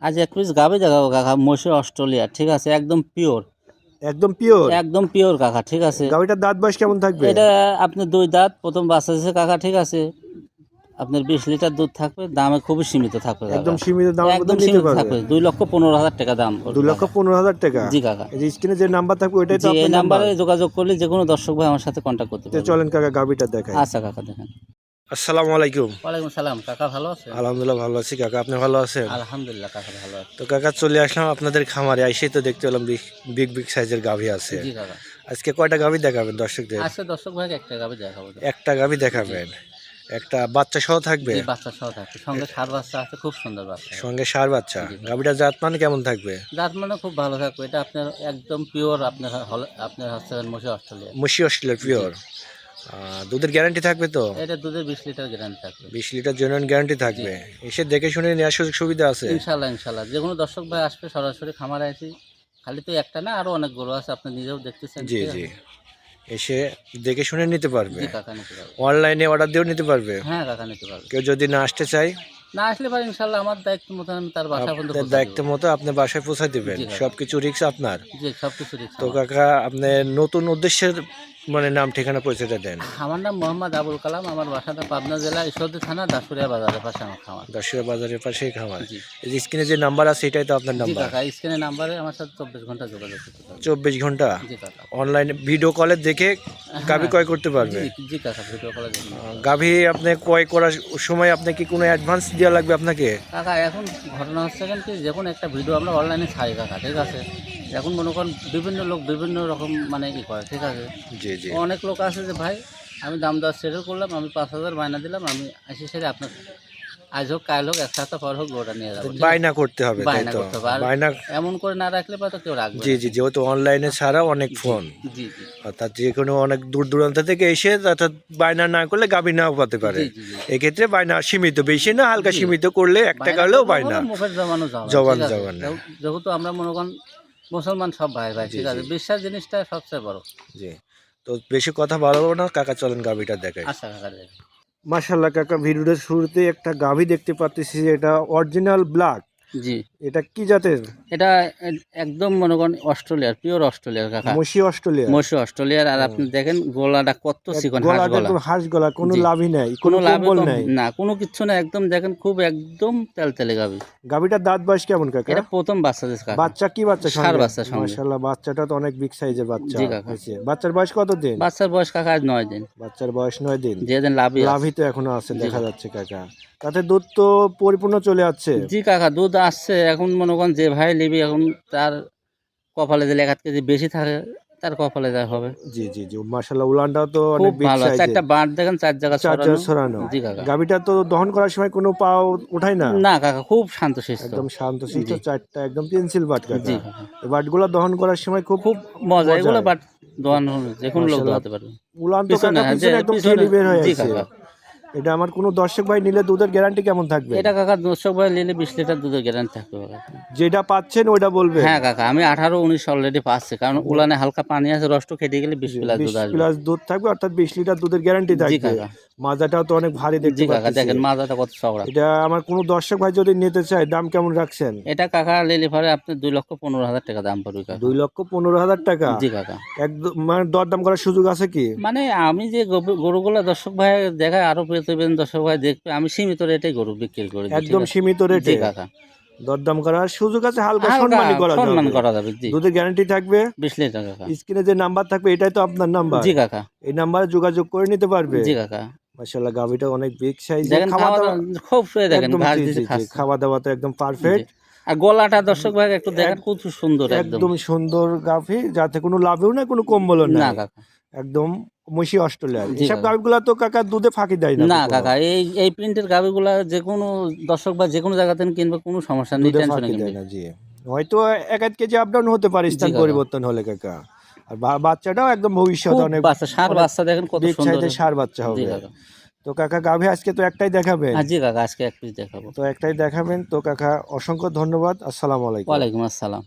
আজ এক পিস গাভী দেখাবো কাকা, মশি অস্ট্রেলিয়া, ঠিক আছে, একদম পিওর, একদম পিওর। একদম পিওর কাকা, ঠিক আছে। গাভীটার দাঁত বয়স কেমন থাকবে? এটা আপনি 2 দাঁত, প্রথম বাচ্চা দিয়েছে কাকা, ঠিক আছে। আপনার 20 লিটার দুধ থাকবে, দামে খুবই সীমিত থাকবে একদম কাকা, সীমিত দামের মধ্যে একদম নিতে সীমিত পারবে। থাকবে। 2,15,000 টাকা দাম পড়বে 2,15,000 টাকা। জি কাকা। এই যে স্ক্রিনে যে নাম্বার থাকবে ওইটাই তো জি, এই আপনার নাম্বার। নাম্বারে যোগাযোগ করলে যে কোনো দর্শক ভাই আমার সাথে কন্ট্যাক্ট করতে তো পারবে। চলেন কাকা গাভীটা দেখাই। আচ্ছা কাকা, দেখেন। আসসালামু আলাইকুম। ওয়ালাইকুম সালাম কাকা, ভালো আছেন? আলহামদুলিল্লাহ ভালো আছি কাকা, আপনি ভালো আছেন? আলহামদুলিল্লাহ কাকা, ভালো আছি। তো কাকা চলে আসলাম আপনাদের খামারে, এসেই তো দেখতে পেলাম বিগ বিগ সাইজের গাভী আছে। জি কাকা। আজকে কয়টা গাভী দেখাবেন দর্শকদের? আজকে দর্শক ভাইকে একটা গাভী দেখাবো। একটা গাভী দেখাবেন, একটা বাচ্চা সহ থাকবে? জি, বাচ্চা সহ থাকবে, সঙ্গে ষাঁড় বাচ্চা আছে, খুব সুন্দর বাচ্চা। সঙ্গে ষাঁড় বাচ্চা। জি। গাভীটার জাত মানে কেমন থাকবে? জাত মানে খুব ভালো থাকবে, এটা আপনার একদম পিওর, আপনার হচ্ছে মশি অস্ট্রেলিয়া। মুশি অস্ট্রেলিয়ার পিওর। দুধের গ্যারান্টি থাকবে তো? এটা দুধের 20 লিটার গ্যারান্টি থাকবে। 20 লিটার জেনুইন গ্যারান্টি থাকবে। এসে দেখে শুনে নেওয়ার সুযোগ সুবিধা আছে? ইনশাল্লাহ ইনশাল্লাহ, যে কোনো দর্শক ভাই আসবে সরাসরি খামারে আসি, খালি তো একটা না, আরো অনেক গরু আছে, আপনি নিজেও দেখতেছেন। জি ঠিক জি, আছে? এসে দেখে শুনে নিতে পারবে। জি কাকা, নিতে পারবে। অনলাইনে অর্ডার দিয়েও নিতে পারবে। হ্যাঁ কাকা, নিতে পারবে। কেউ যদি না আসতে চায়, না আসলে পারে ইনশাল্লাহ, আমার দায়িত্ব মতো আমি তার বাসা পর্যন্ত আপনার পৌঁছে দায়িত্ব দেবো। মতো আপনি বাসায় পৌঁছায় দিবেন, জি কাকা। সবকিছু রিস্ক আপনার। জি, সব কিছু রিক্স তো আমার। কাকা আপনি নতুন উদ্দেশ্যের মানে নাম ঠিকানা পরিচয়টা দেন। আমার নাম মোহাম্মদ আবুল কালাম, আমার বাসাটা পাবনা জেলা ঈশ্বরদী থানা দাসুরিয়া বাজারের পাশে আমার খামার। দশরা বাজারের পাশেই খামার। জি। এই যে স্ক্রিনে যে নাম্বার আছে এটাই তো আপনার জি নাম্বার? কাকা, স্ক্রিনের নাম্বারে আমার সাথে 24 ঘন্টা যোগাযোগ করতে পারবে। 24 ঘন্টা জি কাকা। অনলাইনে ভিডিও কলে দেখে গাভী হ্যাঁ। ক্রয় করতে পারবে। জি জি কাকা, ভিডিও কলের জন্য। গাভী আপনি ক্রয় করার সময় আপনি কি কোনো অ্যাডভান্স দেওয়া লাগবে আপনাকে? কাকা এখন ঘটনা হচ্ছে কেন কি, যখন একটা ভিডিও আমরা অনলাইনে ছাড়ি কাকা, ঠিক আছে, এখন মনে করেন বিভিন্ন লোক বিভিন্ন রকম মানে ই করে, ঠিক আছে। জি জি। অনেক লোক আছে যে ভাই আমি দাম দর সেটেল করলাম, আমি 5,000 বায়না দিলাম, আমি আসি সেরে আপনার আজ হোক কাল হোক এক সপ্তাহ পর হোক গোটা নিয়ে যাবো, ঠিক আছে? বায়না করতে হবে তাই বায়না তো? করতে হবে, আর বায়না। এমন করে না রাখলে পরে তো কেউ রাখবে জি না, জি, ঠিক আছে? যেহেতু অনলাইনে ছাড়া অনেক ফোন, জি জি অর্থাৎ যে কোনো অনেক দূর দূরান্ত থেকে এসে অর্থাৎ বায়না না করলে গাভী নাও পেতে পারে। জি জি জি। এক্ষেত্রে বায়না সীমিত, বেশি না, হালকা জি। সীমিত করলে 1 টাকা বায়না হলেও করলে বায়না। হলো মুখের জমানো জমা, জবান ঠিক আছে। জবান না। যেহেতু আমরা মনে করেন মুসলমান সব ভাই ভাই, জি ঠিক আছে, জি বিশ্বাস জিনিসটা সবচেয়ে বড়। জি। তো বেশি কথা বাড়াবো না কাকা, চলেন গাভীটা দেখাই। আচ্ছা কাকা, দেখেন। মাশাআল্লাহ কাকা, ভিডিওর শুরুতে একটা গাভী দেখতে পাচ্ছি, এটা অরিজিনাল ব্ল্যাক। জি, এটা কি জাতের? এটা একদম মনে করেন অস্ট্রেলিয়ার, পিওর অস্ট্রেলিয়ার কাকা, মশি অস্ট্রেলিয়া। মশি অস্ট্রেলিয়ার। আর আপনি দেখেন গলাটা কত চিকন, হাঁস গলাটা গলা। একদম হাঁস গলা, কোনো জি, লাভই নাই, কোনো কোনো লাভে কম্বল কম নাই। না, কোনো কিচ্ছু না, একদম দেখেন খুব একদম তেলতেলে গাবি। গাভীটার দাঁত বয়স কেমন কাকা? এটা প্রথম বাচ্চা দিয়েছে কাকা, বাচ্চা কি বাচ্চা ষাঁড় সঙ্গে? বাচ্চা সঙ্গে। মাশাআল্লাহ, বাচ্চাটা তো অনেক বিগ সাইজের বাচ্চা জি কাকা। হয়েছে। বাচ্চার বয়স কত দিন? বাচ্চার বয়স কাকা আজ 9 দিন। বাচ্চার বয়স 9 দিন। যেদিন লাভই আছে। লাভই তো এখনো আছে জি দেখা কাকা। যাচ্ছে কাকা। তাতে দুধ তো পরিপূর্ণ চলে যাচ্ছে। জি কাকা, দুধ আসছে, এখন মনে করেন যে ভাই নিবি, এখন তার কপালে দিলে 1 কেজি বেশি থাকে, তার কপালে যা হবে। জি জি জি, মাশাআল্লাহ উলানটাও তো খুব অনেক বিগ ভালো, সাইজের। চারটা বাঁট দেখেন, 4 জায়গা চার ছড়ানো। জায়গা ছড়ানো। জি কাকা। গাভীটা তো দহন করার সময় কোনো পাও উঠায় না? না কাকা, খুব শান্তশিষ্ট। একদম শান্তশিষ্ট, জি চারটা একদম পেন্সিল বাট কাকা। জি কাকা, এই বাটগুলো দহন করার সময় খুব খুব মজা এগুলো, মজার। বাট দোয়ানো যে কোনো লোক মাশাআল্লাহ, দোয়াতে পারবে। উলান তো পিছনে কাকা যে পিছনে একদম পিছনে, ঠেলি বের হয়ে জি আছে। কাকা। এটা আমার কোনো দর্শক ভাই নিলে দুধের গ্যারান্টি কেমন থাকবে? এটা কাকা 200 ভাই নিলে 20 লিটার দুধের গ্যারান্টি থাকবে কাকা। যেটা পাচ্ছেন ওইটা বলবেন। হ্যাঁ কাকা, আমি 18-19 অলরেডি পাচ্ছি, কারণ উলানে হালকা পানি আছে, রসটা খেতে গেলে 20 প্লাস 20 দুধ আসবে। প্লাস দুধ থাকবে, অর্থাৎ 20 লিটার দুধের গ্যারান্টি জি থাকবে। কাকা। মাজাটাও তো অনেক ভারী দেখতে জি কাকা, পাচ্ছি। দেখেন মাজাটা কত চওড়া। এটা আমার কোনো দর্শক ভাই যদি নিতে চায় দাম কেমন রাখছেন? এটা কাকা নিলে পরে আপনি 2,15,000 টাকা দাম পড়বে কাকা। 2,15,000 টাকা। জি কাকা। একদম মানে দরদাম করার সুযোগ আছে কি? মানে আমি যে গরুগুলা দর্শক ভাই দেখায়, আরো প্রতিবেদন দর্শক ভাই দেখবে, আমি সীমিত রেটে গরু বিক্রি করি, ঠিক একদম আছে। সীমিত জি রেটে কাকা। দরদাম করার সুযোগ আছে, হালকা হালকা সম্মানী করা সম্মান যাবে। করা যাবে। জি, দুধের গ্যারান্টি থাকবে। 20 লিটার কাকা। স্ক্রিনে যে নাম্বার থাকবে এটাই তো আপনার নাম্বার? জি কাকা। এই নাম্বারে যোগাযোগ করে নিতে পারবে। জি কাকা। মাশাআল্লাহ, গাভীটা অনেক বিগ সাইজের, দেখেন খাওয়া খাওয়া দাওয়া দাওয়া খুব দেখেন একদম। ঘাস জি দিতে জি জি, খাচ্ছে। খাওয়া দাওয়া তো একদম জি। পারফেক্ট। আর গলাটা দর্শক ভাই একটু দেখেন, খুব সুন্দর একদম। একদম সুন্দর গাভী, যাতে কোনো লাভেও নাই কোনো কম্বলও না নাই। কাকা। একদম মশি অস্ট্রেলিয়ার। জি এসব কাকা। গাভীগুলা তো কাকা দুধে ফাঁকি দেয় না না কখনো। কাকা, এই এই প্রিন্টের গাভিগুলা যে কোনো দর্শক বা যে কোনো জায়গা থেকে কিনবে, কোনো সমস্যা নেই, দুধে টেনশনে ফাঁকি কিনবে। দেয় না। জি, হয়তো 1-1 কেজি আপ ডাউন হতে পারে জি স্থান কাকা। পরিবর্তন হলে কাকা। আর বাচ্চাটাও একদম ভবিষ্যতে খুব অনেক বাচ্চা, ষাঁড় অনেক বাচ্চা দেখেন কত বিগ সুন্দর। সাইজের ষাঁড় বাচ্চা জি হবে। কাকা। তো কাকা গাভী আজকে তো একটাই দেখাবেন? জি কাকা, আজকে এক পিস দেখাবো। তো একটাই দেখাবেন তো কাকা, অসংখ্য ধন্যবাদ। আসসালামু আলাইকুম। ওয়ালাইকুম আসসালাম।